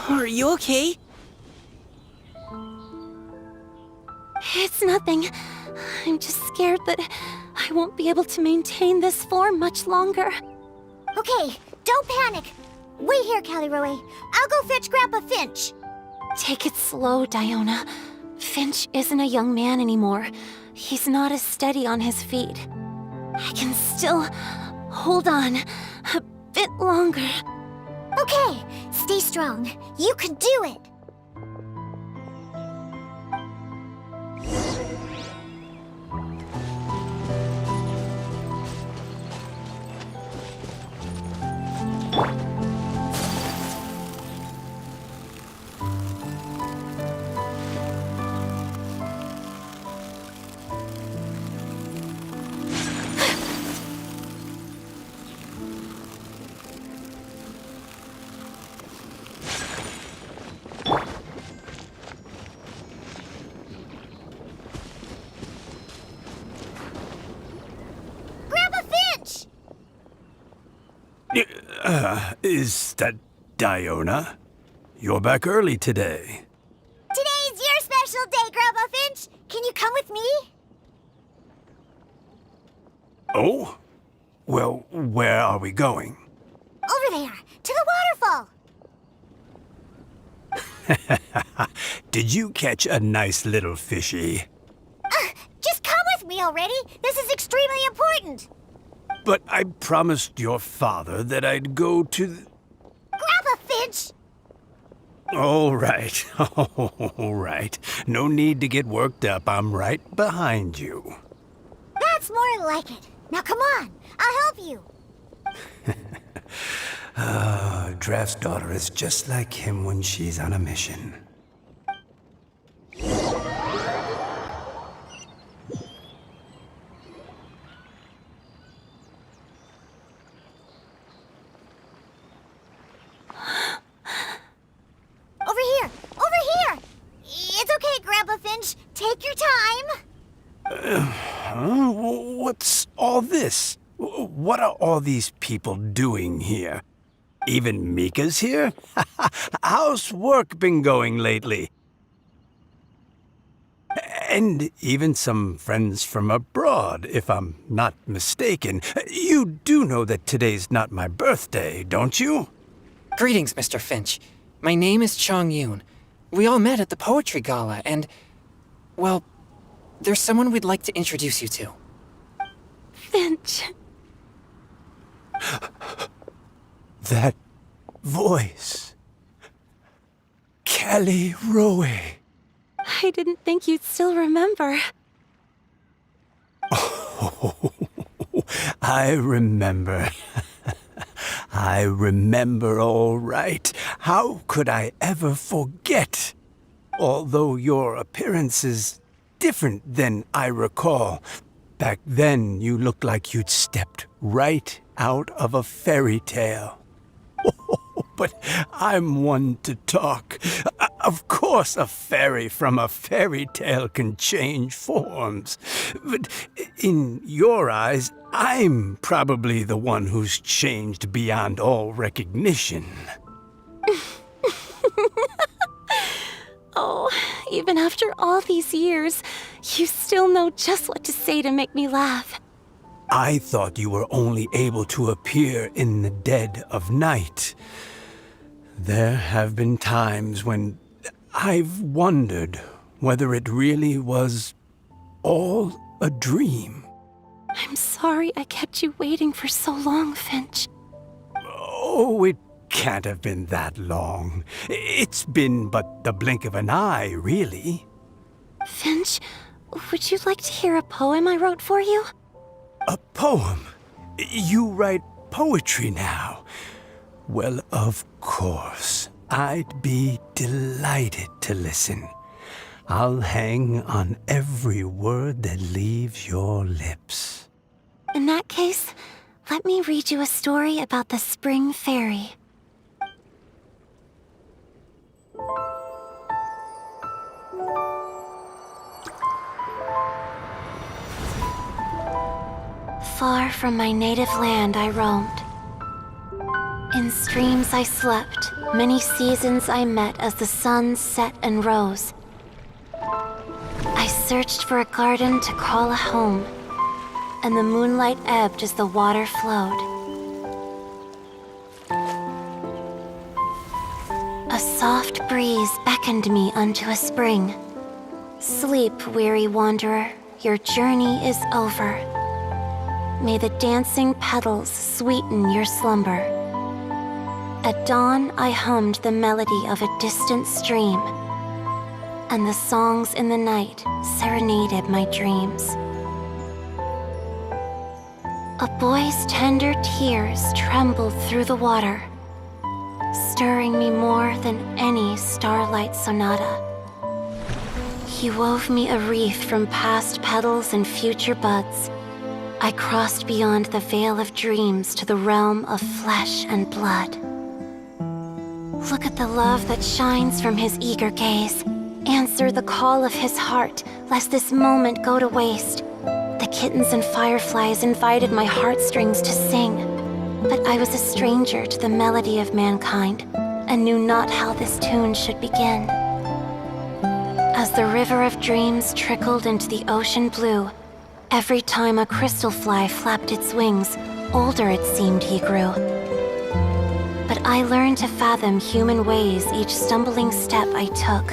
Are you okay? It's nothing. I'm just scared that I won't be able to maintain this form much longer. Okay, don't panic. Wait here, Caliroe. I'll go fetch Grandpa Finch. Take it slow, Diona. Finch isn't a young man anymore. He's not as steady on his feet. I can still hold on a bit longer. Okay, stay strong. You can do it. Is that Diona? You're back early today. Today's your special day, Grandpa Finch. Can you come with me? Oh? Well, where are we going? Over there, to the waterfall. Did you catch a nice little fishy? Just come with me already. This is extremely important. But I promised your father that I'd go to the... Grandpa Finch! All right, all right. No need to get worked up. I'm right behind you. That's more like it. Now come on, I'll help you. Draft's daughter is just like him when she's on a mission. Take your time. What's all this? What are all these people doing here? Even Mika's here? How's work been going lately? And even some friends from abroad, if I'm not mistaken. You do know that today's not my birthday, don't you? Greetings, Mr. Finch. My name is Chong Yoon. We all met at the poetry gala, and... well, there's someone we'd like to introduce you to. Finch. That voice. Caliroe. I didn't think you'd still remember. Oh, I remember. I remember all right. How could I ever forget? Although your appearance is different than I recall. Back then, you looked like you'd stepped right out of a fairy tale. But I'm one to talk. Of course a fairy from a fairy tale can change forms. But in your eyes, I'm probably the one who's changed beyond all recognition. Oh, even after all these years, you still know just what to say to make me laugh. I thought you were only able to appear in the dead of night. There have been times when I've wondered whether it really was all a dream. I'm sorry I kept you waiting for so long, Finch. Oh, it can't have been that long. It's been but the blink of an eye, really. Finch, would you like to hear a poem I wrote for you? A poem? You write poetry now? Well, of course. I'd be delighted to listen. I'll hang on every word that leaves your lips. In that case, let me read you a story about the Spring Fairy. Far from my native land I roamed. In streams I slept, many seasons I met as the sun set and rose. I searched for a garden to call a home, and the moonlight ebbed as the water flowed. A soft breeze beckoned me unto a spring. Sleep, weary wanderer, your journey is over. May the dancing petals sweeten your slumber. At dawn, I hummed the melody of a distant stream, and the songs in the night serenaded my dreams. A boy's tender tears trembled through the water, stirring me more than any starlight sonata. He wove me a wreath from past petals and future buds. I crossed beyond the veil of dreams to the realm of flesh and blood. Look at the love that shines from his eager gaze. Answer the call of his heart, lest this moment go to waste. The kittens and fireflies invited my heartstrings to sing, but I was a stranger to the melody of mankind, and knew not how this tune should begin. As the river of dreams trickled into the ocean blue, every time a crystal fly flapped its wings, older it seemed he grew. But I learned to fathom human ways each stumbling step I took,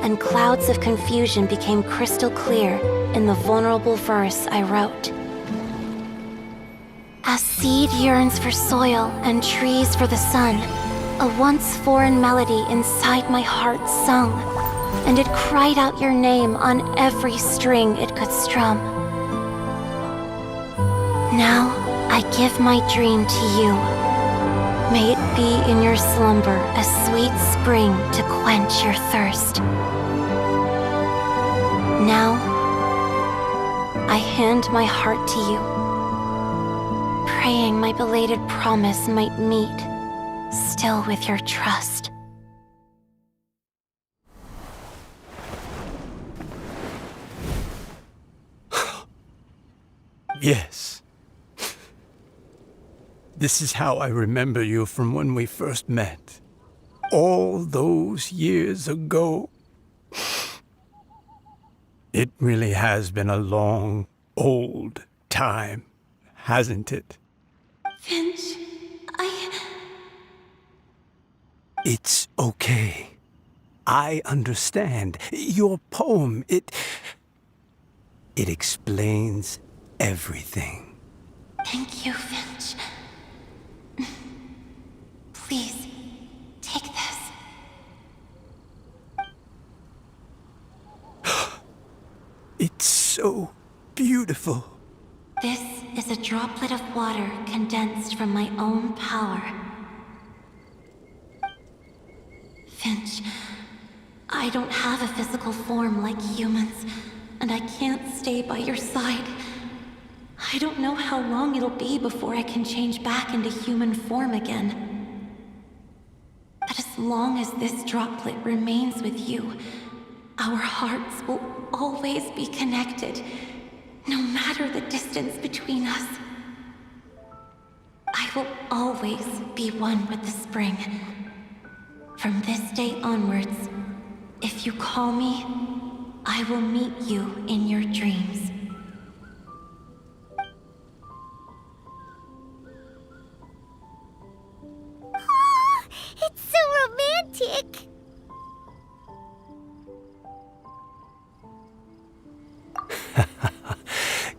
and clouds of confusion became crystal clear in the vulnerable verse I wrote. As seed yearns for soil and trees for the sun, a once foreign melody inside my heart sung, and it cried out your name on every string it could strum. Now I give my dream to you. May it be in your slumber a sweet spring to quench your thirst. Now I hand my heart to you, praying my belated promise might meet, still with your trust. Yes. This is how I remember you from when we first met. All those years ago. It really has been a long, old time, hasn't it? Finch, It's okay. I understand. Your poem, it explains everything. Thank you, Finch. Please, take this. It's so beautiful. This is a droplet of water condensed from my own power. Finch, I don't have a physical form like humans, and I can't stay by your side. I don't know how long it'll be before I can change back into human form again. But as long as this droplet remains with you, our hearts will always be connected, no matter the distance between us. I will always be one with the spring. From this day onwards, if you call me, I will meet you in your dreams. It's so romantic!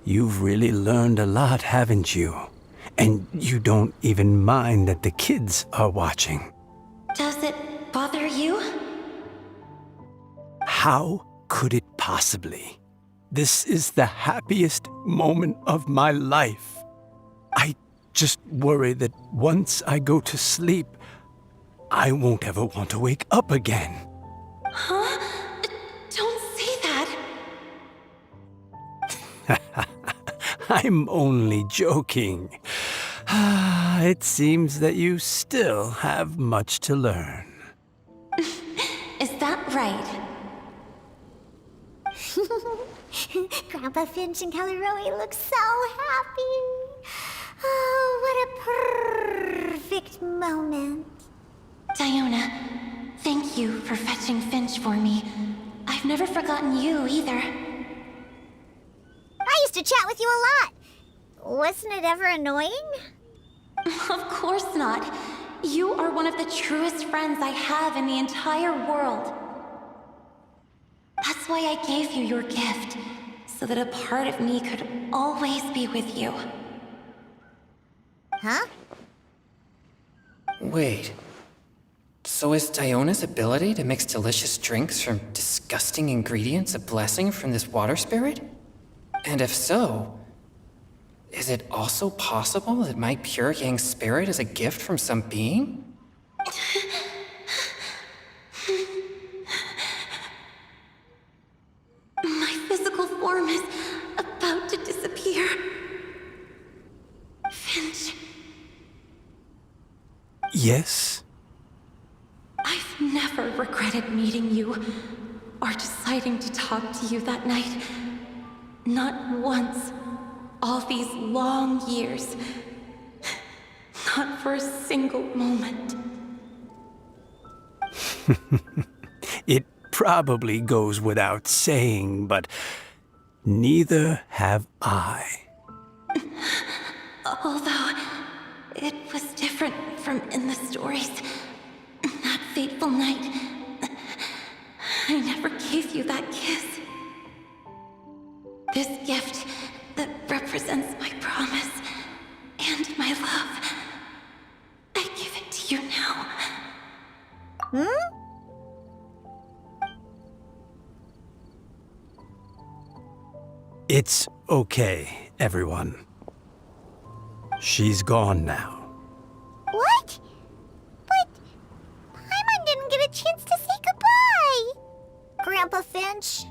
You've really learned a lot, haven't you? And you don't even mind that the kids are watching. Does it bother you? How could it possibly? This is the happiest moment of my life. I just worry that once I go to sleep, I won't ever want to wake up again. Huh? Don't I'm only joking. It seems that you still have much to learn. Is that right? Grandpa Finch and Caliroe look so happy. Oh, what a perfect moment. Diona, thank you for fetching Finch for me. I've never forgotten you either. I used to chat with you a lot. Wasn't it ever annoying? Of course not. You are one of the truest friends I have in the entire world. That's why I gave you your gift, so that a part of me could always be with you. Huh? Wait. So is Diona's ability to mix delicious drinks from disgusting ingredients a blessing from this water spirit? And if so, is it also possible that my pure yang spirit is a gift from some being? My physical form is about to disappear. Finch, Yes? I've never regretted meeting you or deciding to talk to you that night. Not once. All these long years. Not for a single moment. It probably goes without saying, but neither have I. Although, it was different from in the stories. That fateful night, I never gave you that kiss. This gift that represents my promise and my love, I give it to you now. It's okay, everyone. She's gone now. What? But Paimon didn't get a chance to say goodbye. Grandpa Finch.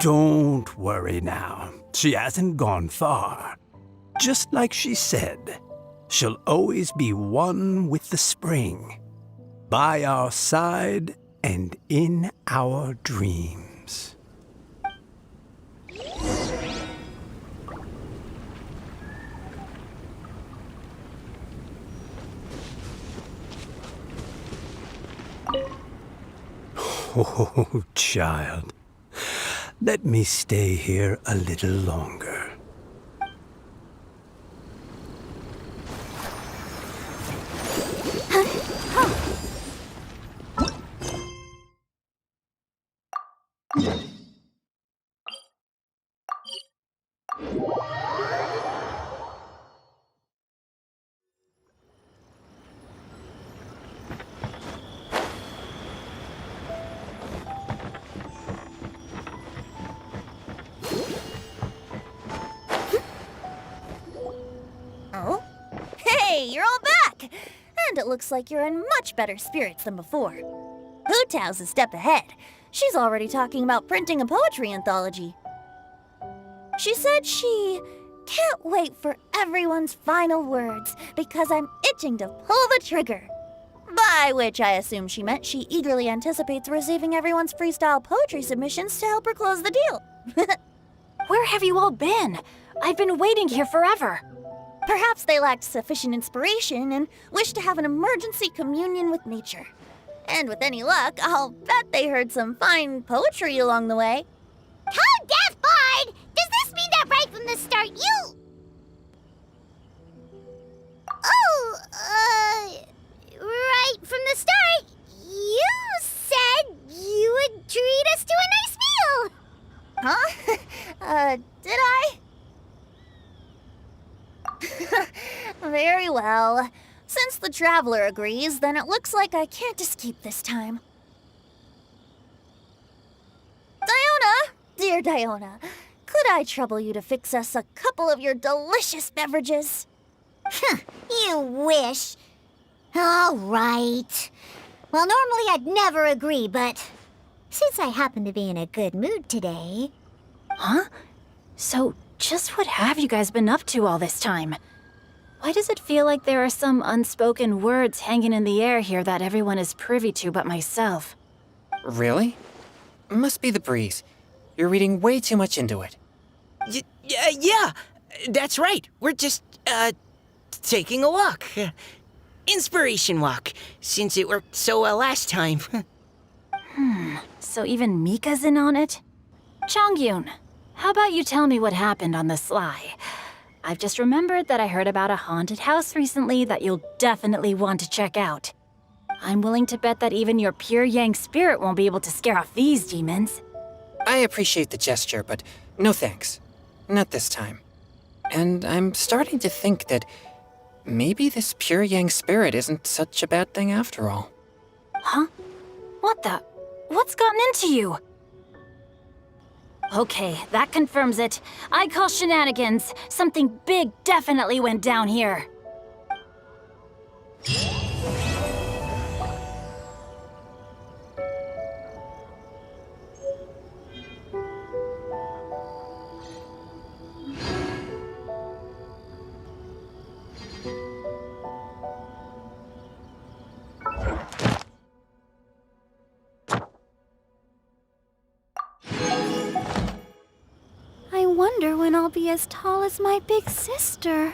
Don't worry now. She hasn't gone far. Just like she said, she'll always be one with the spring, by our side and in our dreams. Oh, child. Let me stay here a little longer. Oh? Hey, you're all back! And it looks like you're in much better spirits than before. Hu Tao's a step ahead. She's already talking about printing a poetry anthology. She said she can't wait for everyone's final words because I'm itching to pull the trigger. By which I assume she meant she eagerly anticipates receiving everyone's freestyle poetry submissions to help her close the deal. Where have you all been? I've been waiting here forever. Perhaps they lacked sufficient inspiration and wished to have an emergency communion with nature. And with any luck, I'll bet they heard some fine poetry along the way. Code Death Bard! Does this mean that right from the start you... Oh, right from the start, you said you would treat us to a nice meal! Huh? Did I? Very well. Since the Traveler agrees, then it looks like I can't escape this time. Diona! Dear Diona, could I trouble you to fix us a couple of your delicious beverages? You wish. All right. Well, normally I'd never agree, but since I happen to be in a good mood today... Huh? So, just what have you guys been up to all this time? Why does it feel like there are some unspoken words hanging in the air here that everyone is privy to but myself? Really? Must be the breeze. You're reading way too much into it. Yeah, that's right. We're just, taking a walk. Inspiration walk, since it worked so well last time. So even Mika's in on it? Chongyun, how about you tell me what happened on the sly? I've just remembered that I heard about a haunted house recently that you'll definitely want to check out. I'm willing to bet that even your pure yang spirit won't be able to scare off these demons. I appreciate the gesture, but no thanks. Not this time. And I'm starting to think that maybe this pure yang spirit isn't such a bad thing after all. Huh? What the? What's gotten into you? Okay, that confirms it. I call shenanigans. Something big definitely went down here. I wonder when I'll be as tall as my big sister.